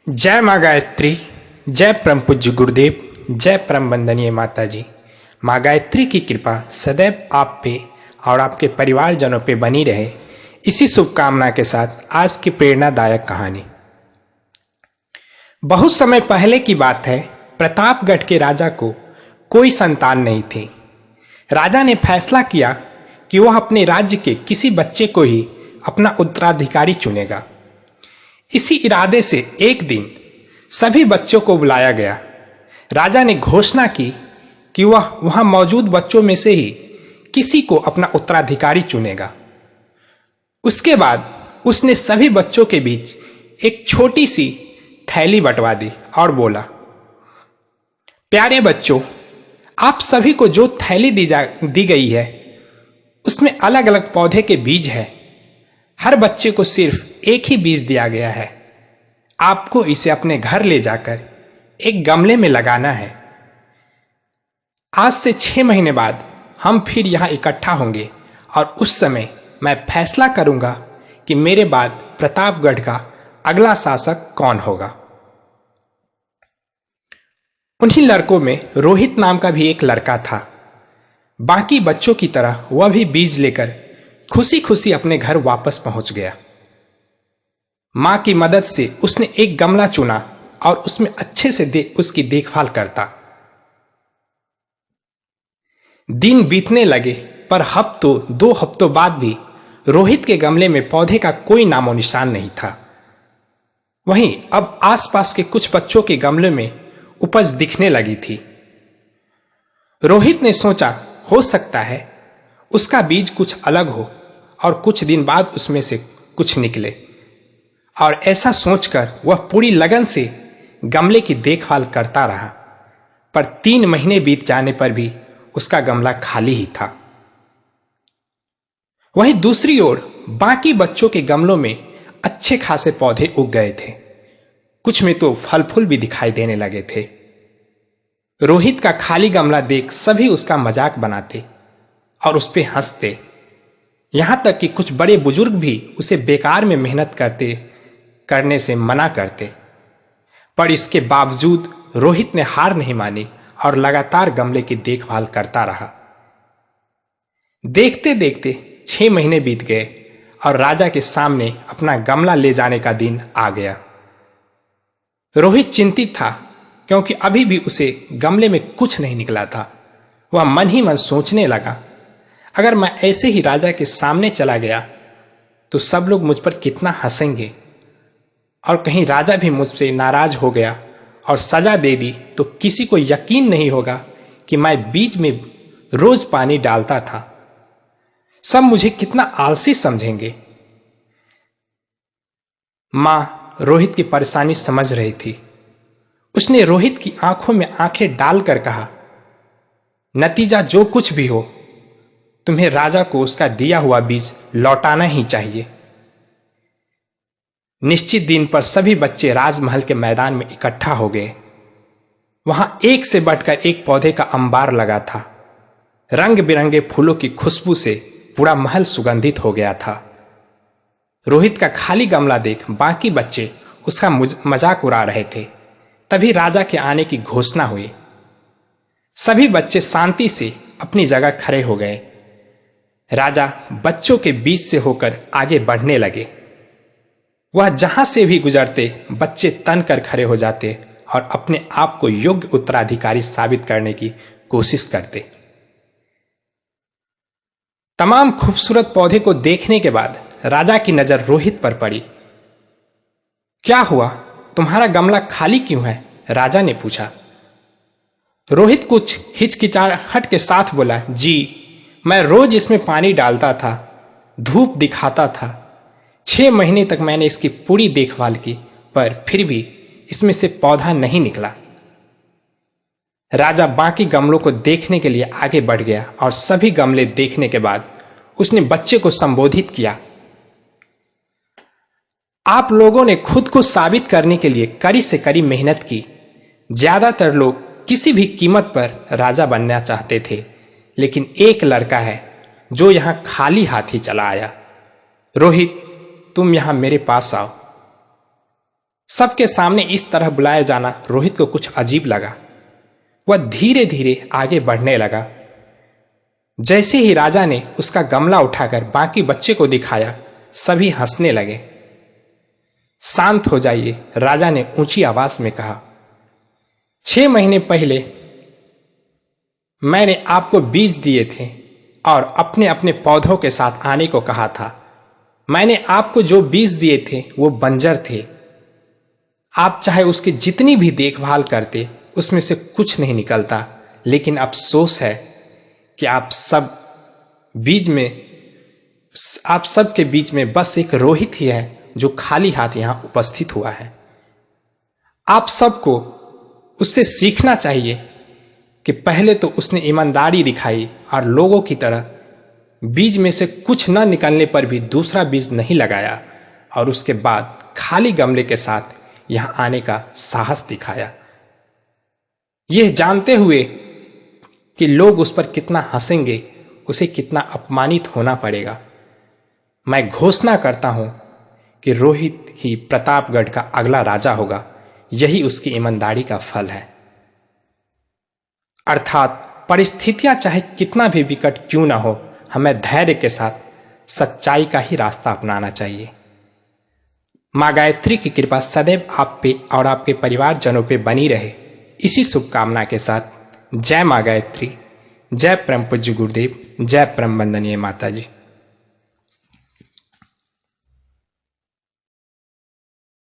जय माँ गायत्री। जय परम पूज्य गुरुदेव। जय परम वंदनीय माता जी। माँ गायत्री की कृपा सदैव आप पे और आपके परिवारजनों पे बनी रहे, इसी शुभकामना के साथ आज की प्रेरणादायक कहानी। बहुत समय पहले की बात है। प्रतापगढ़ के राजा को कोई संतान नहीं थी। राजा ने फैसला किया कि वह अपने राज्य के किसी बच्चे को ही अपना उत्तराधिकारी चुनेगा। इसी इरादे से एक दिन सभी बच्चों को बुलाया गया। राजा ने घोषणा की कि वह वहां मौजूद बच्चों में से ही किसी को अपना उत्तराधिकारी चुनेगा। उसके बाद उसने सभी बच्चों के बीच एक छोटी सी थैली बंटवा दी और बोला, प्यारे बच्चों, आप सभी को जो थैली दी गई है उसमें अलग अलग पौधे के बीज है। हर बच्चे को सिर्फ एक ही बीज दिया गया है। आपको इसे अपने घर ले जाकर एक गमले में लगाना है। आज से 6 महीने बाद हम फिर यहां इकट्ठा होंगे और उस समय मैं फैसला करूंगा कि मेरे बाद प्रतापगढ़ का अगला शासक कौन होगा। उन्हीं लड़कों में रोहित नाम का भी एक लड़का था। बाकी बच्चों की तरह वह भी बीज लेकर खुशी खुशी अपने घर वापस पहुंच गया। मां की मदद से उसने एक गमला चुना और उसमें अच्छे से उसकी देखभाल करता। दिन बीतने लगे, पर 2 हफ्तों बाद भी रोहित के गमले में पौधे का कोई नामो निशान नहीं था। वहीं अब आसपास के कुछ बच्चों के गमले में उपज दिखने लगी थी। रोहित ने सोचा, हो सकता है उसका बीज कुछ अलग हो और कुछ दिन बाद उसमें से कुछ निकले। और ऐसा सोचकर वह पूरी लगन से गमले की देखभाल करता रहा। पर 3 महीने बीत जाने पर भी उसका गमला खाली ही था। वहीं दूसरी ओर बाकी बच्चों के गमलों में अच्छे खासे पौधे उग गए थे। कुछ में तो फल फूल भी दिखाई देने लगे थे। रोहित का खाली गमला देख सभी उसका मजाक बनाते और उस पर हंसते। यहां तक कि कुछ बड़े बुजुर्ग भी उसे बेकार में मेहनत करने से मना करते। पर इसके बावजूद रोहित ने हार नहीं मानी और लगातार गमले की देखभाल करता रहा। देखते देखते 6 महीने बीत गए और राजा के सामने अपना गमला ले जाने का दिन आ गया। रोहित चिंतित था, क्योंकि अभी भी उसे गमले में कुछ नहीं निकला था। वह मन ही मन सोचने लगा, अगर मैं ऐसे ही राजा के सामने चला गया तो सब लोग मुझ पर कितना हंसेंगे, और कहीं राजा भी मुझसे नाराज हो गया और सजा दे दी तो किसी को यकीन नहीं होगा कि मैं बीज में रोज पानी डालता था। सब मुझे कितना आलसी समझेंगे। मां रोहित की परेशानी समझ रही थी। उसने रोहित की आंखों में आंखें डालकर कहा, नतीजा जो कुछ भी हो, तुम्हें राजा को उसका दिया हुआ बीज लौटाना ही चाहिए। निश्चित दिन पर सभी बच्चे राजमहल के मैदान में इकट्ठा हो गए। वहां एक से बढ़कर एक पौधे का अंबार लगा था। रंग बिरंगे फूलों की खुशबू से पूरा महल सुगंधित हो गया था। रोहित का खाली गमला देख बाकी बच्चे उसका मजाक उड़ा रहे थे। तभी राजा के आने की घोषणा हुई। सभी बच्चे शांति से अपनी जगह खड़े हो गए। राजा बच्चों के बीच से होकर आगे बढ़ने लगे। वह जहां से भी गुजरते बच्चे तन कर खड़े हो जाते और अपने आप को योग्य उत्तराधिकारी साबित करने की कोशिश करते। तमाम खूबसूरत पौधे को देखने के बाद राजा की नजर रोहित पर पड़ी। क्या हुआ, तुम्हारा गमला खाली क्यों है? राजा ने पूछा। रोहित कुछ हिचकिचाहट के साथ बोला, जी, मैं रोज इसमें पानी डालता था, धूप दिखाता था। 6 महीने तक मैंने इसकी पूरी देखभाल की, पर फिर भी इसमें से पौधा नहीं निकला। राजा बाकी गमलों को देखने के लिए आगे बढ़ गया और सभी गमले देखने के बाद उसने बच्चे को संबोधित किया, आप लोगों ने खुद को साबित करने के लिए कड़ी से कड़ी मेहनत की। ज्यादातर लोग किसी भी कीमत पर राजा बनना चाहते थे, लेकिन एक लड़का है जो यहां खाली हाथ ही चला आया। रोहित, तुम यहां मेरे पास आओ। सबके सामने इस तरह बुलाया जाना रोहित को कुछ अजीब लगा। वह धीरे धीरे आगे बढ़ने लगा। जैसे ही राजा ने उसका गमला उठाकर बाकी बच्चे को दिखाया, सभी हंसने लगे। शांत हो जाइए, राजा ने ऊंची आवाज में कहा। 6 महीने पहले मैंने आपको बीज दिए थे और अपने अपने पौधों के साथ आने को कहा था। मैंने आपको जो बीज दिए थे वो बंजर थे। आप चाहे उसकी जितनी भी देखभाल करते, उसमें से कुछ नहीं निकलता। लेकिन अफसोस है कि आप सब के बीच में बस एक रोहित ही है जो खाली हाथ यहां उपस्थित हुआ है। आप सबको उससे सीखना चाहिए कि पहले तो उसने ईमानदारी दिखाई और लोगों की तरह बीज में से कुछ न निकलने पर भी दूसरा बीज नहीं लगाया, और उसके बाद खाली गमले के साथ यहां आने का साहस दिखाया, यह जानते हुए कि लोग उस पर कितना हंसेंगे, उसे कितना अपमानित होना पड़ेगा। मैं घोषणा करता हूं कि रोहित ही प्रतापगढ़ का अगला राजा होगा। यही उसकी ईमानदारी का फल है। अर्थात परिस्थितियां चाहे कितना भी विकट क्यों ना हो, हमें धैर्य के साथ सच्चाई का ही रास्ता अपनाना चाहिए। मां गायत्री की कृपा सदैव आप पे और आपके परिवारजनों पे बनी रहे, इसी शुभकामना के साथ जय मां गायत्री, जय परम पूज्य गुरुदेव, जय परम वंदनीय माता जी।